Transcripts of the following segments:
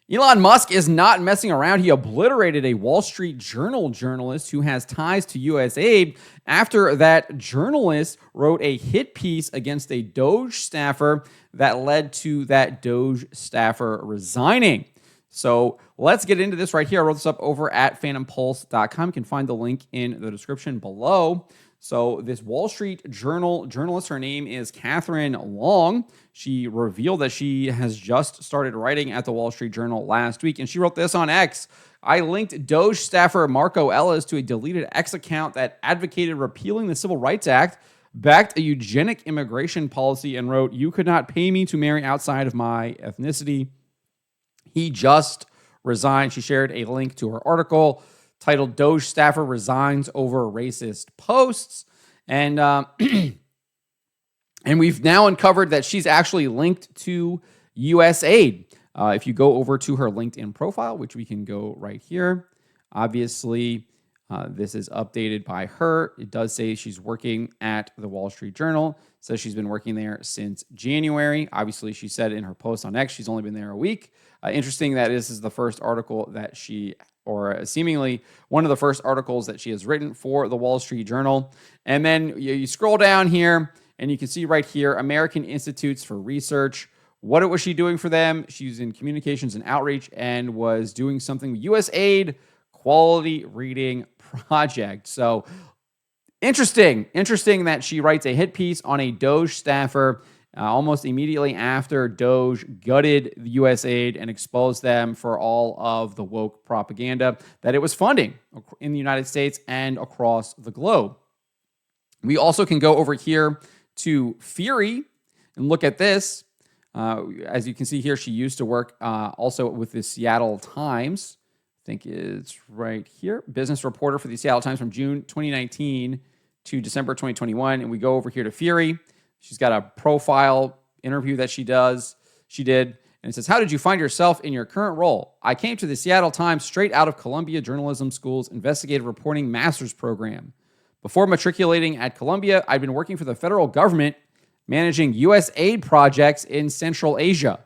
Elon Musk is not messing around. He obliterated a Wall Street Journal journalist who has ties to USAID after that journalist wrote a hit piece against a DOGE staffer that led to that DOGE staffer resigning. So let's get into this right here. I wrote this up over at phantompulse.com. You can find the link in the description below. So this Wall Street Journal journalist, her name is Catherine Long. She revealed that she has just started writing at the Wall Street Journal last week, and she wrote this on X. I linked DOGE staffer Marco Ellis to a deleted X account that advocated repealing the Civil Rights Act, backed a eugenic immigration policy, and wrote, "You could not pay me to marry outside of my ethnicity." He just resigned. She shared a link to her article titled "DOGE Staffer Resigns Over Racist Posts." And and we've now uncovered that she's actually linked to USAID. If you go over to her LinkedIn profile, which we can go right here, obviously this is updated by her. It does say she's working at the Wall Street Journal. It says she's been working there since January. Obviously, she said in her post on X, she's only been there a week. Interesting that this is the first article that she, or seemingly one of the first articles that she has written for the Wall Street Journal. And then you scroll down here and you can see right here, American Institutes for Research. What was she doing for them? She's in communications and outreach and was doing something with USAID Quality Reading Project. So interesting that she writes a hit piece on a DOGE staffer almost immediately after DOGE gutted the USAID and exposed them for all of the woke propaganda that it was funding in the United States and across the globe. We also can go over here to Fury and look at this. As you can see here, she used to work also with the Seattle Times. I think it's right here. Business reporter for the Seattle Times from June 2019 to December 2021. And we go over here to Fury. She's got a profile interview that she did. And it says, "How did you find yourself in your current role? I came to the Seattle Times straight out of Columbia Journalism School's investigative reporting master's program. Before matriculating at Columbia, I'd been working for the federal government managing USAID projects in Central Asia."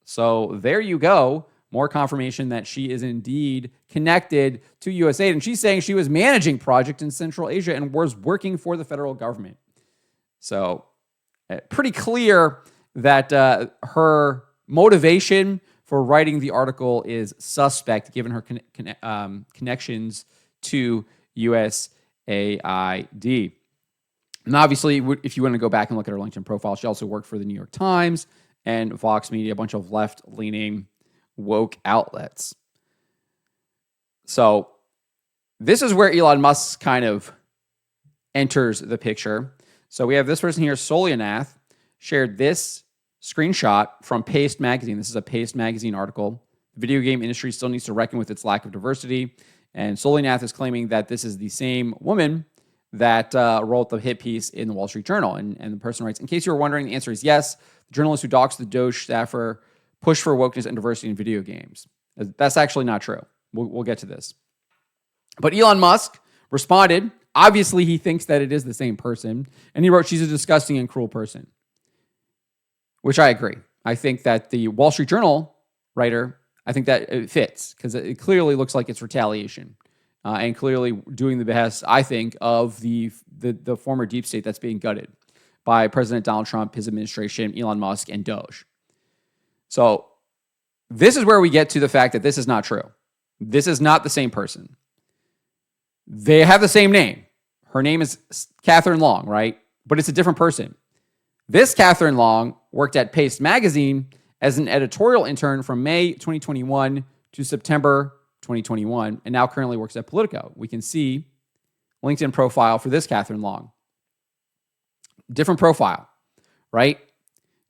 So there you go. More confirmation that she is indeed connected to USAID. And she's saying she was managing projects in Central Asia and was working for the federal government. So pretty clear that her motivation for writing the article is suspect, given her connections to USAID. And obviously, if you want to go back and look at her LinkedIn profile, she also worked for the New York Times and Vox Media, a bunch of left-leaning woke outlets. So this is where Elon Musk kind of enters the picture. So we have this person here, Solianath, shared this screenshot from Paste Magazine. This is a Paste Magazine article. The video game industry still needs to reckon with its lack of diversity. And Solianath is claiming that this is the same woman that wrote the hit piece in the Wall Street Journal. And the person writes, "In case you were wondering, the answer is yes. The journalist who doxed the DOGE staffer pushed for wokeness and diversity in video games." That's actually not true. We'll get to this. But Elon Musk responded. Obviously, he thinks that it is the same person. And he wrote, "She's a disgusting and cruel person." Which I agree. I think that the Wall Street Journal writer, I think that it fits because it clearly looks like it's retaliation. And clearly doing the best, I think, of the former deep state that's being gutted by President Donald Trump, his administration, Elon Musk, and DOGE. So this is where we get to the fact that this is not true. This is not the same person. They have the same name. Her name is Catherine Long, right? But it's a different person. This Catherine Long worked at Paste Magazine as an editorial intern from May 2021 to September 2021, and now currently works at Politico. We can see LinkedIn profile for this Catherine Long. Different profile, right?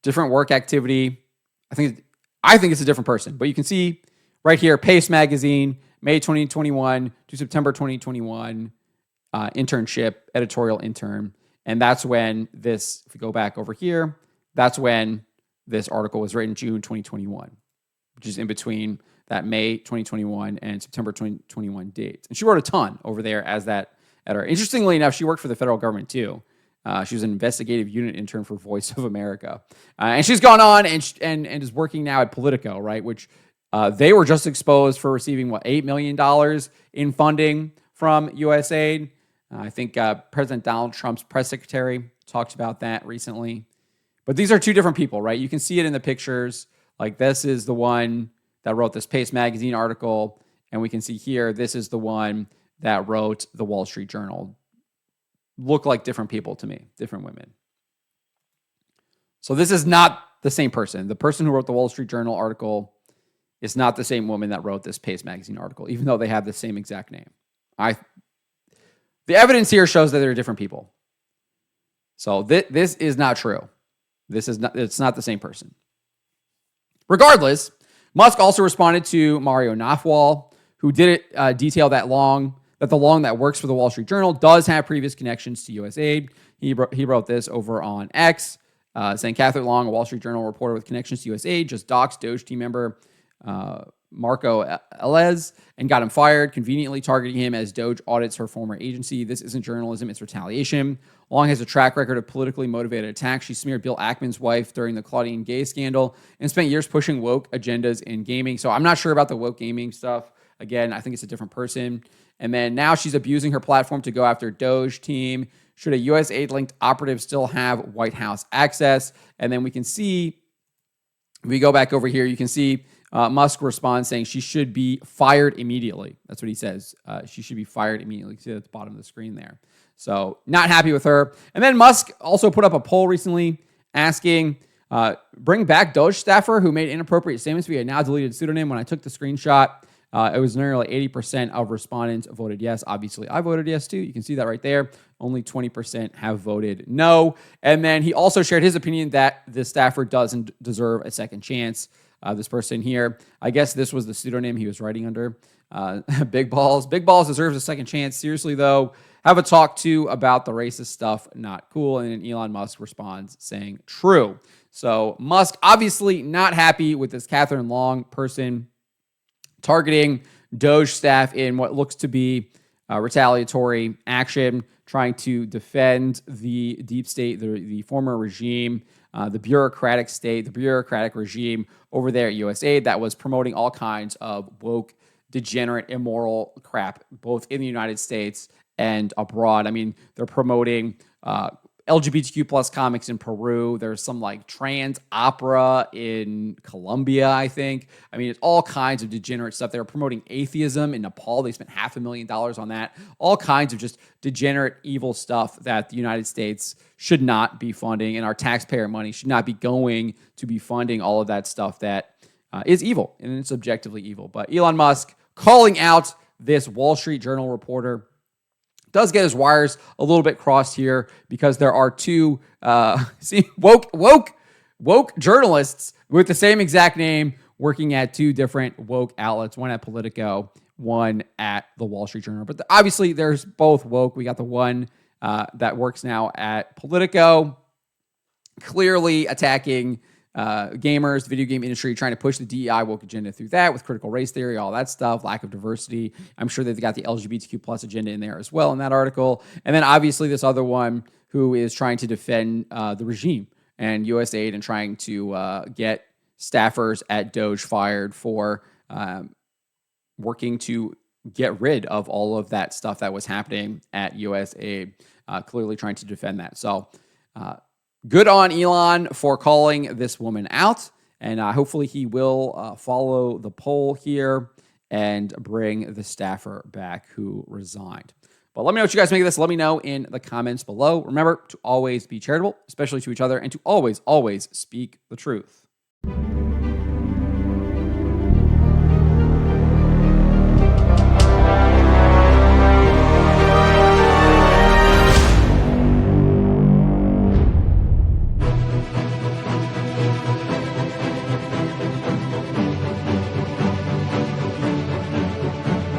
Different work activity. I think it's a different person, but you can see right here, Paste Magazine, May 2021 to September 2021, internship, editorial intern. And that's when this, if we go back over here, that's when this article was written, June 2021, which is in between that May 2021 and September 2021 dates. And she wrote a ton over there as that editor. Interestingly enough, she worked for the federal government too. She was an investigative unit intern for Voice of America. And she's gone on and is working now at Politico, right? Which They were just exposed for receiving, $8 million in funding from USAID. I think President Donald Trump's press secretary talked about that recently. But these are two different people, right? You can see it in the pictures. Like, this is the one that wrote this Pace Magazine article. And we can see here, this is the one that wrote the Wall Street Journal. Look like different people to me, different women. So this is not the same person. The person who wrote the Wall Street Journal article is not the same woman that wrote this Pace Magazine article, even though they have the same exact name. The evidence here shows that they're different people. So this is not true. It's not the same person. Regardless, Musk also responded to Mario Nawfal, who did detail that the Long that works for the Wall Street Journal does have previous connections to USAID. He wrote this over on X, saying Catherine Long, a Wall Street Journal reporter with connections to USAID, just doxed DOGE team member Marco Elez and got him fired, conveniently targeting him as DOGE audits her former agency. This isn't journalism, it's retaliation. Long has a track record of politically motivated attacks. She smeared Bill Ackman's wife during the Claudine Gay scandal and spent years pushing woke agendas in gaming. So I'm not sure about the woke gaming stuff. Again, I think it's a different person. And then now she's abusing her platform to go after DOGE team. Should a USAID-linked operative still have White House access? And then we can see, if we go back over here, you can see Musk responds saying she should be fired immediately. That's what he says. She should be fired immediately. You can see that at the bottom of the screen there. So not happy with her. And then Musk also put up a poll recently asking, bring back DOGE staffer who made inappropriate statements via now deleted pseudonym. When I took the screenshot, it was nearly 80% of respondents voted yes. Obviously, I voted yes too. You can see that right there. Only 20% have voted no. And then he also shared his opinion that the staffer doesn't deserve a second chance. This person here, I guess this was the pseudonym he was writing under. Big Balls. Big Balls deserves a second chance. Seriously, though, have a talk to about the racist stuff. Not cool. And then Elon Musk responds saying true. So Musk obviously not happy with this Catherine Long person targeting DOGE staff in what looks to be retaliatory action, trying to defend the deep state, the former regime, the bureaucratic state, the bureaucratic regime over there at USAID that was promoting all kinds of woke, degenerate, immoral crap, both in the United States and abroad. I mean, they're promoting LGBTQ plus comics in Peru. There's some like trans opera in Colombia, I think. I mean, it's all kinds of degenerate stuff. They're promoting atheism in Nepal. They spent $500,000 on that. All kinds of just degenerate, evil stuff that the United States should not be funding, and our taxpayer money should not be going to be funding all of that stuff that is evil, and it's objectively evil. But Elon Musk calling out this Wall Street Journal reporter does get his wires a little bit crossed here because there are two woke journalists with the same exact name working at two different woke outlets, one at Politico, one at the Wall Street Journal. But obviously, there's both woke. We got the one that works now at Politico, clearly attacking gamers, video game industry, trying to push the DEI woke agenda through that with critical race theory, all that stuff, lack of diversity. I'm sure they've got the LGBTQ plus agenda in there as well in that article. And then obviously this other one who is trying to defend the regime and USAID and trying to get staffers at DOGE fired for working to get rid of all of that stuff that was happening at USAID, clearly trying to defend that. So, good on Elon for calling this woman out, and hopefully he will follow the poll here and bring the staffer back who resigned. But let me know what you guys make of this. Let me know in the comments below. Remember to always be charitable, especially to each other, and to always, always speak the truth.